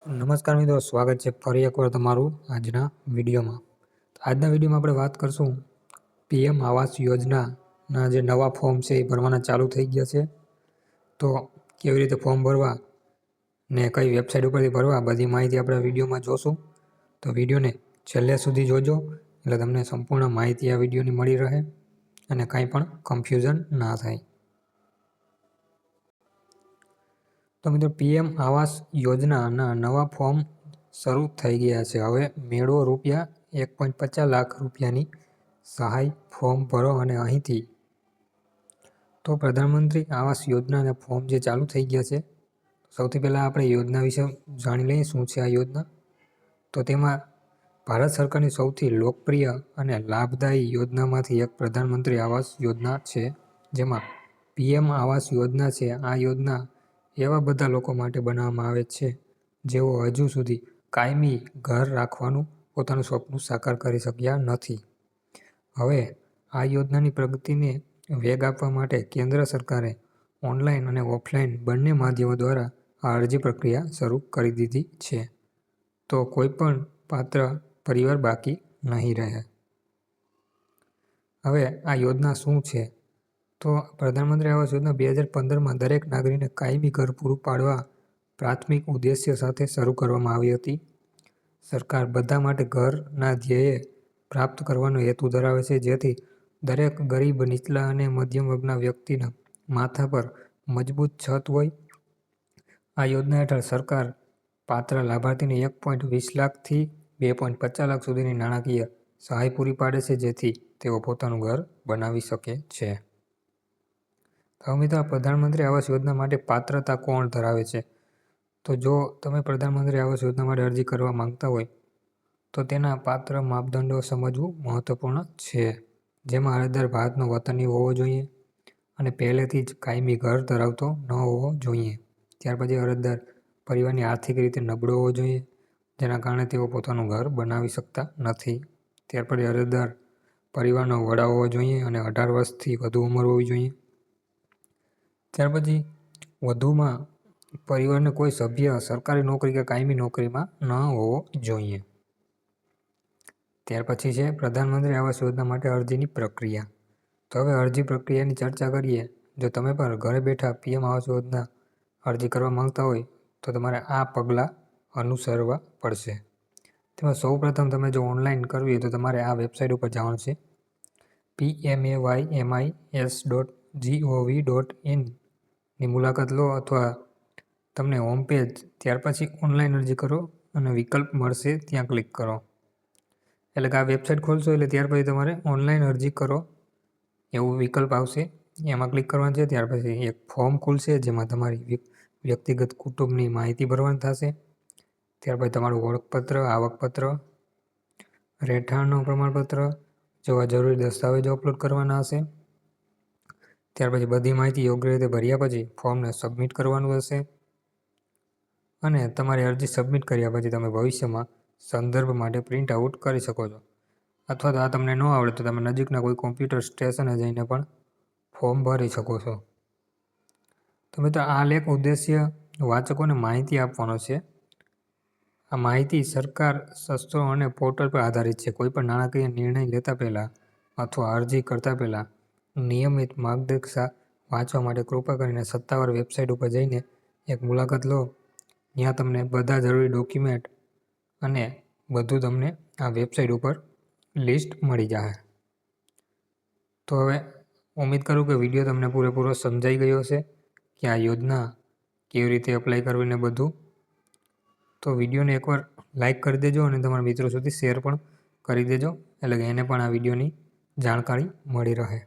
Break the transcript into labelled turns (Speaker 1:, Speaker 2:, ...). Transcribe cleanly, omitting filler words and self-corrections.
Speaker 1: નમસ્કાર મિત્રો, સ્વાગત છે ફરી એકવાર તમારું આજના વિડીયોમાં. આજના વિડીયોમાં આપણે વાત કરશું પીએમ આવાસ યોજનાના જે નવા ફોર્મ છે એ ભરવાના ચાલુ થઈ ગયા છે. તો કેવી રીતે ફોર્મ ભરવા ને કઈ વેબસાઇટ ઉપરથી ભરવા બધી માહિતી આપણે વિડીયોમાં જોશું. તો વિડીયોને છેલ્લે સુધી જોજો એટલે તમને સંપૂર્ણ માહિતી આ વિડીયોની મળી રહે અને કાંઈ પણ કન્ફ્યુઝન ના થાય. તો મિત્રો, પીએમ આવાસ યોજનાના નવા ફોર્મ શરૂ થઈ ગયા છે. હવે મેળવો રૂપિયા 1.50 લાખ રૂપિયાની સહાય. ફોર્મ ભરો અને અહીંથી. તો પ્રધાનમંત્રી આવાસ યોજનાના ફોર્મ જે ચાલુ થઈ ગયા છે. સૌથી પહેલાં આપણે યોજના વિશે જાણી લઈએ શું છે આ યોજના. તો તેમાં ભારત સરકારની સૌથી લોકપ્રિય અને લાભદાયી યોજનામાંથી એક પ્રધાનમંત્રી આવાસ યોજના છે, જેમાં પીએમ આવાસ યોજના છે. આ યોજના એવા બધા લોકો માટે બનાવવામાં આવે છે જેઓ હજુ સુધી કાયમી ઘર રાખવાનું પોતાનું સપનું સાકાર કરી શક્યા નથી. હવે આ યોજનાની પ્રગતિને વેગ આપવા માટે કેન્દ્ર સરકારે ઓનલાઈન અને ઓફલાઈન બંને માધ્યમો દ્વારા આ અરજી પ્રક્રિયા શરૂ કરી દીધી છે. તો કોઈ પણ પાત્ર પરિવાર બાકી નહીં રહે. હવે આ યોજના શું છે? તો પ્રધાનમંત્રી આવાસ યોજના 2015માં દરેક નાગરિકને કાયમી ઘર પૂરું પાડવા પ્રાથમિક ઉદ્દેશ્ય સાથે શરૂ કરવામાં આવી હતી. સરકાર બધા માટે ઘરના ધ્યેય પ્રાપ્ત કરવાનો હેતુ ધરાવે છે, જેથી દરેક ગરીબ, નીચલા અને મધ્યમ વર્ગના વ્યક્તિના માથા પર મજબૂત છત હોય. આ યોજના હેઠળ સરકાર પાત્ર લાભાર્થીને 1.20 લાખથી 2.50 લાખ સુધીની નાણાકીય સહાય પૂરી પાડે છે, જેથી તેઓ પોતાનું ઘર બનાવી શકે છે. હવે મિત્રો, પ્રધાનમંત્રી આવાસ યોજના માટે પાત્રતા કોણ ધરાવે છે? તો જો તમે પ્રધાનમંત્રી આવાસ યોજના માટે અરજી કરવા માંગતા હોય તો તેના પાત્ર માપદંડો સમજવું મહત્વપૂર્ણ છે, જેમાં અરજદાર ભારતનો વતની હોવો જોઈએ અને પહેલેથી જ કાયમી ઘર ધરાવતો ન હોવો જોઈએ. ત્યાર પછી અરજદાર પરિવારની આર્થિક રીતે નબળો હોવો જોઈએ, જેના કારણે તેઓ પોતાનું ઘર બનાવી શકતા નથી. ત્યાર પછી અરજદાર પરિવારનો વડા હોવો જોઈએ અને 18 વર્ષથી વધુ ઉંમર હોવી જોઈએ. ત્યાર પછી વધુમાં પરિવારનો કોઈ સભ્ય સરકારી નોકરી કે કાયમી નોકરીમાં ન હોવો જોઈએ. ત્યાર પછી છે પ્રધાનમંત્રી આવાસ યોજના માટે અરજીની પ્રક્રિયા. તો હવે અરજી પ્રક્રિયાની ચર્ચા કરીએ. જો તમે પણ ઘરે બેઠા પીએમ આવાસ યોજના અરજી કરવા માંગતા હોય તો તમારે આ પગલાં અનુસરવા પડશે. તેમાં સૌપ્રથમ તમે જો ઓનલાઈન કરવી હોય તો તમારે આ વેબસાઇટ ઉપર જવાનું છે, pmaymis.gov.in ની મુલાકાત લો, અથવા તમને હોમ પેજ ત્યાર પછી ઓનલાઈન અરજી કરો અને વિકલ્પ મળશે ત્યાં ક્લિક કરો. એટલે કે આ વેબસાઇટ ખોલશો એટલે ત્યાર પછી તમારે ઓનલાઈન અરજી કરો એવું વિકલ્પ આવશે, એમાં ક્લિક કરવાનું છે. ત્યાર પછી એક ફોર્મ ખુલશે જેમાં તમારી વ્યક્તિગત કુટુંબની માહિતી ભરવાની થશે. ત્યાર પછી તમારું ઓળખપત્ર, આવકપત્ર, રહેઠાણનું પ્રમાણપત્ર જેવા જરૂરી દસ્તાવેજો અપલોડ કરવાના હશે. ત્યાર પછી બધી માહિતી યોગ્ય રીતે ભર્યા પછી ફોર્મને સબમિટ કરવાનું હશે અને તમારી અરજી સબમિટ કર્યા પછી તમે ભવિષ્યમાં સંદર્ભ માટે પ્રિન્ટ આઉટ કરી શકો છો, અથવા તો આ તમને ન આવડે તો તમે નજીકના કોઈ કોમ્પ્યુટર સ્ટેશને જઈને પણ ફોર્મ ભરી શકો છો. તો મિત્રો, આ લેખ ઉદ્દેશ્ય વાચકોને માહિતી આપવાનો છે. આ માહિતી સરકાર શસ્ત્રો અને પોર્ટલ પર આધારિત છે. કોઈપણ નાણાકીય નિર્ણય લેતા પહેલાં અથવા અરજી કરતા પહેલાં નિયમિત માર્ગદર્શિકા વાંચવા માટે કૃપા કરીને સત્તાવાર વેબસાઇટ ઉપર જઈને એક મુલાકાત લો. ત્યાં તમને બધા જરૂરી ડોક્યુમેન્ટ અને બધું તમને આ વેબસાઇટ ઉપર લિસ્ટ મળી જશે. તો હવે ઉમ્મીદ કરું કે વિડીયો તમને પૂરેપૂરો સમજાઈ ગયો હશે કે આ યોજના કેવી રીતે એપ્લાય કરવી ને બધું. તો વિડીયોને એકવાર લાઇક કરી દેજો અને તમારા મિત્રો સુધી શેર પણ કરી દેજો, એટલે કે એને પણ આ વિડીયોની જાણકારી મળી રહે.